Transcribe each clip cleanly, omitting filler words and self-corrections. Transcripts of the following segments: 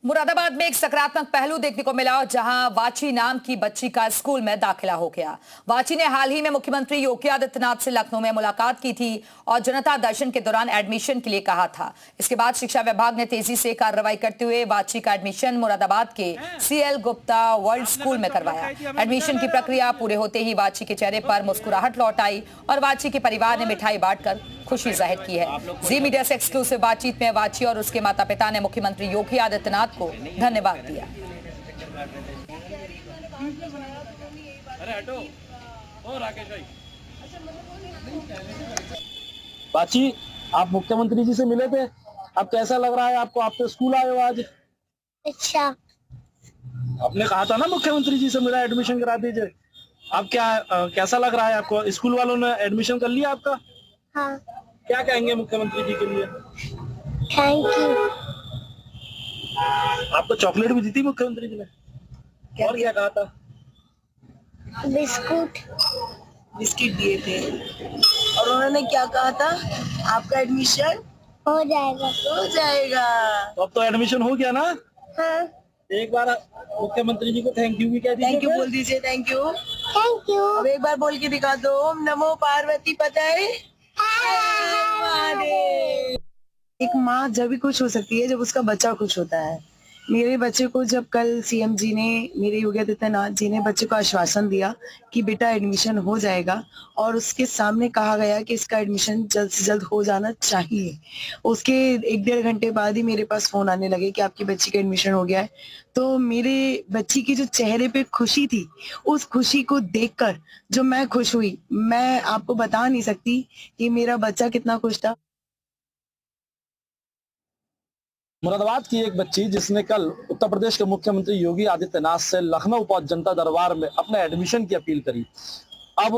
मुरादाबाद में एक सकारात्मक पहलू देखने को मिला, जहां वाची नाम की बच्ची का स्कूल में दाखिला हो गया। वाची ने हाल ही में मुख्यमंत्री योगी आदित्यनाथ से लखनऊ में मुलाकात की थी और जनता दर्शन के दौरान एडमिशन के लिए कहा था। इसके बाद शिक्षा विभाग ने तेजी से कार्रवाई करते हुए वाची का एडमिशन मुरादाबाद के CL गुप्ता वर्ल्ड स्कूल में करवाया। एडमिशन की प्रक्रिया पूरे होते ही वाची के चेहरे पर मुस्कुराहट लौट आई और वाची के परिवार ने मिठाई बांटकर खुशी जाहिर की है। जी मीडिया से एक्सक्लूसिव बातचीत में वाची और उसके माता पिता ने मुख्यमंत्री योगी आदित्यनाथ को धन्यवाद दिया। बाची, आप मुख्यमंत्री जी से मिले थे, अब कैसा लग रहा है आपको? आप तो स्कूल आए हो आज। अच्छा। आपने कहा था ना मुख्यमंत्री जी से मिला, एडमिशन करा दीजिए। अब कैसा लग रहा है आपको? स्कूल वालों ने एडमिशन कर लिया आपका? हाँ। क्या कहेंगे मुख्यमंत्री जी के लिए? Thank you. आपको चॉकलेट भी दी थी मुख्यमंत्री जी ने? और क्या कहा था? बिस्कुट दिए थे। और उन्होंने क्या कहा था? आपका एडमिशन हो जाएगा। तो अब तो एडमिशन हो गया ना? हाँ। एक बार मुख्यमंत्री जी को थैंक यू भी कह दीजिए। थैंक यू बोल दीजिए। Thank you. Thank you. अब एक बार बोल के दिखा दो, ओम नमो पार्वती पताये। एक माँ जब भी खुश हो सकती है जब उसका बच्चा खुश होता है। मेरे बच्चे को जब कल सीएम जी ने, मेरे योगी आदित्यनाथ जी ने बच्चे को आश्वासन दिया कि बेटा एडमिशन हो जाएगा और उसके सामने कहा गया कि इसका एडमिशन जल्द से जल्द हो जाना चाहिए, उसके 1-1.5 घंटे बाद ही मेरे पास फोन आने लगे कि आपकी बच्ची का एडमिशन हो गया है। तो मेरे बच्ची की जो चेहरे पे खुशी थी, उस खुशी को देखकर जो मैं खुश हुई, मैं आपको बता नहीं सकती कि मेरा बच्चा कितना खुश था। मुरादाबाद की एक बच्ची जिसने कल उत्तर प्रदेश के मुख्यमंत्री योगी आदित्यनाथ से लखनऊ पहुंच जनता दरबार में अपने एडमिशन की अपील करी, अब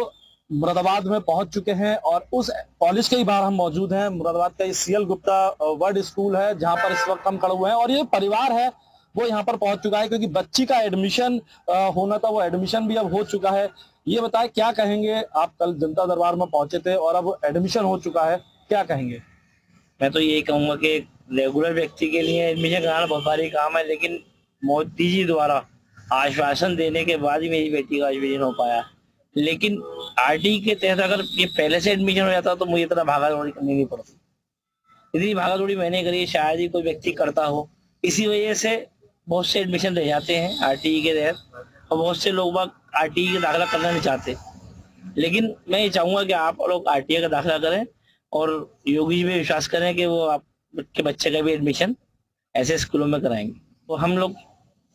मुरादाबाद में पहुंच चुके हैं और उस कॉलेज के ही बाहर हम मौजूद हैं। मुरादाबाद का ये CL गुप्ता वर्ल्ड स्कूल है जहां पर इस वक्त हम खड़े हुए हैं और ये परिवार है वो यहाँ पर पहुंच चुका है क्योंकि बच्ची का एडमिशन होना था, वो एडमिशन भी अब हो चुका है। ये बताए क्या कहेंगे आप? कल जनता दरबार में पहुंचे थे और अब एडमिशन हो चुका है, क्या कहेंगे? मैं तो यही कहूंगा कि रेगुलर व्यक्ति के लिए एडमिशन कराना बहुत भारी काम है, लेकिन मोदी जी द्वारा आश्वासन देने के बाद ही मेरी बेटी का एडमिशन हो पाया। लेकिन RT के तहत अगर ये पहले से एडमिशन हो जाता तो मुझे इतना भागा दौड़ी करनी नहीं पड़ती। इतनी भागा दौड़ी मैंने करी, शायद ही कोई व्यक्ति करता हो। इसी वजह से बहुत से एडमिशन रह जाते हैं RT के तहत और बहुत से लोग RT का दाखिला करना नहीं चाहते। लेकिन मैं ये चाहूंगा कि आप लोग RT का दाखिला करें और योगी जी पे विश्वास करें कि वो आपके बच्चे का भी एडमिशन ऐसे स्कूलों में कराएंगे। तो हम लोग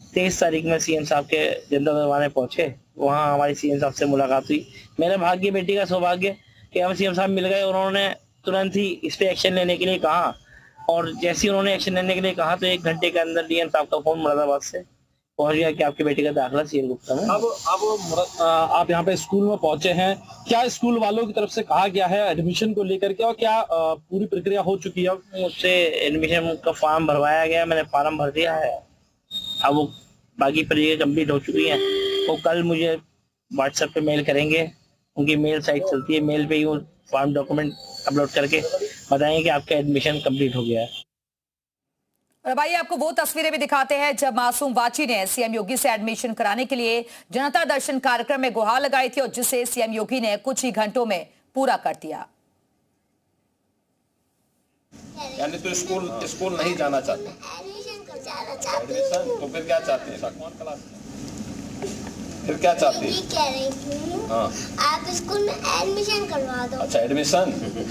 23 तारीख में CM साहब के जनता दरबार में पहुंचे, वहाँ हमारी CM साहब से मुलाकात हुई। मेरा भाग्य, बेटी का सौभाग्य कि हम CM साहब मिल गए और उन्होंने तुरंत ही इस पे एक्शन लेने के लिए कहा और जैसे ही उन्होंने एक्शन लेने के लिए कहा तो 1 घंटे के अंदर DM साहब का फोन मुरादाबाद से पहुंच गया कि आपके बेटे का दाखिला CL गुप्ता में। अब आप यहाँ पे स्कूल में पहुंचे हैं, क्या स्कूल वालों की तरफ से कहा गया है एडमिशन को लेकर के और क्या पूरी प्रक्रिया हो चुकी है? मुझसे एडमिशन का फॉर्म भरवाया गया, मैंने फॉर्म भर दिया है। अब वो बाकी प्रक्रिया कंप्लीट हो चुकी है। वो कल मुझे WhatsApp पे मेल करेंगे, उनकी मेल साइट चलती है, मेल पे ही वो फॉर्म डॉक्यूमेंट अपलोड करके बताएंगे कि आपका एडमिशन कंप्लीट हो गया है। और भाई आपको वो तस्वीरें भी दिखाते हैं जब मासूम वाची ने CM योगी से एडमिशन कराने के लिए जनता दर्शन कार्यक्रम में गुहार लगाई थी और जिसे CM योगी ने कुछ ही घंटों में पूरा कर दिया। यानी तो स्कूल नहीं जाना चाहते? एडमिशन तो फिर क्या चाहते हैं? फिर क्या चाहते हैं? कह रही हूँ, हाँ, आप स्कूल में एडमिशन करवा दो। अच्छा, एडमिशन।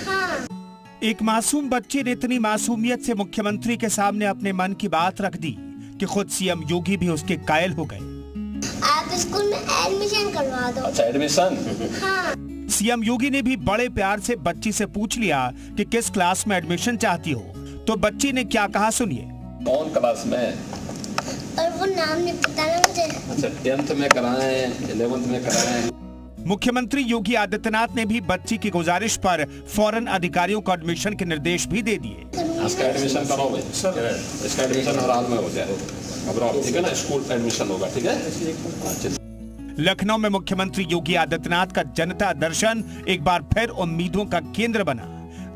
हाँ। एक मासूम बच्चे ने इतनी मासूमियत से मुख्यमंत्री के सामने अपने मन की बात रख दी कि खुद CM योगी भी उसके कायल हो गए। आप स्कूल में एडमिशन करवा दो। अच्छा, एडमिशन। हाँ। CM योगी ने भी बड़े प्यार से बच्ची से पूछ लिया कि किस क्लास में एडमिशन चाहती हो, तो बच्ची ने क्या कहा सुनिए। कौन क्लास में? और वो नाम नहीं पता ना मुझे। अच्छा, 10th में कराएं, 11th में कराएं। मुख्यमंत्री योगी आदित्यनाथ ने भी बच्ची की गुजारिश पर फौरन अधिकारियों को एडमिशन के निर्देश भी दे दिए। इसका एडमिशन करो भाई, इसका एडमिशन हर हाल में हो जाए, घबराओ, ठीक है ना? स्कूल एडमिशन होगा, ठीक है? लखनऊ में मुख्यमंत्री योगी आदित्यनाथ का जनता दर्शन एक बार फिर उम्मीदों का केंद्र बना।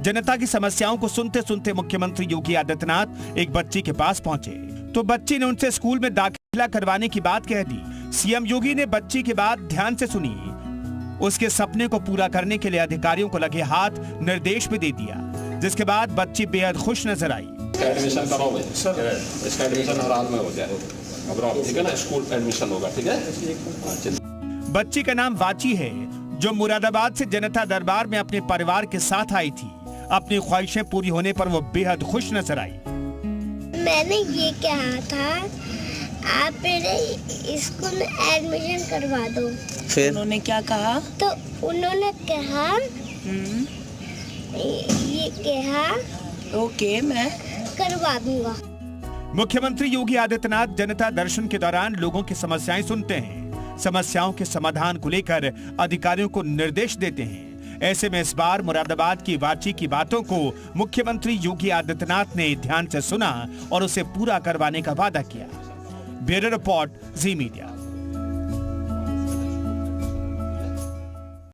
जनता की समस्याओं को सुनते सुनते मुख्यमंत्री योगी आदित्यनाथ एक बच्ची के पास पहुंचे तो बच्ची ने उनसे स्कूल में दाखिला करवाने की बात कह दी। सीएम योगी ने बच्ची की बात ध्यान से सुनी। उसके सपने को पूरा करने के लिए अधिकारियों को लगे हाथ निर्देश भी दे दिया, जिसके बाद बच्ची बेहद खुश नजर आई। इसका एडमिशन कराओगे सर, इसका एडमिशन हर हाल में हो जाए, घबराओ, ठीक है ना, स्कूल एडमिशन होगा, ठीक है। बच्ची का नाम वाची है, जो मुरादाबाद से जनता दरबार में अपने परिवार के साथ आई थी। अपनी ख्वाहिशें पूरी होने पर वो बेहद खुश नजर आई। मैंने ये कहा था आप मेरे स्कूल में एडमिशन करवा दो। फिर उन्होंने क्या कहा? तो उन्होंने कहा ये कहा ओके मैं करवा दूंगा। मुख्यमंत्री योगी आदित्यनाथ जनता दर्शन के दौरान लोगों की समस्याएं सुनते हैं, समस्याओं के समाधान को लेकर अधिकारियों को निर्देश देते हैं। ऐसे में इस बार मुरादाबाद की वाची की बातों को मुख्यमंत्री योगी आदित्यनाथ ने ध्यान से सुना और उसे पूरा करवाने का वादा किया। ब्यूरो रिपोर्ट, जी मीडिया।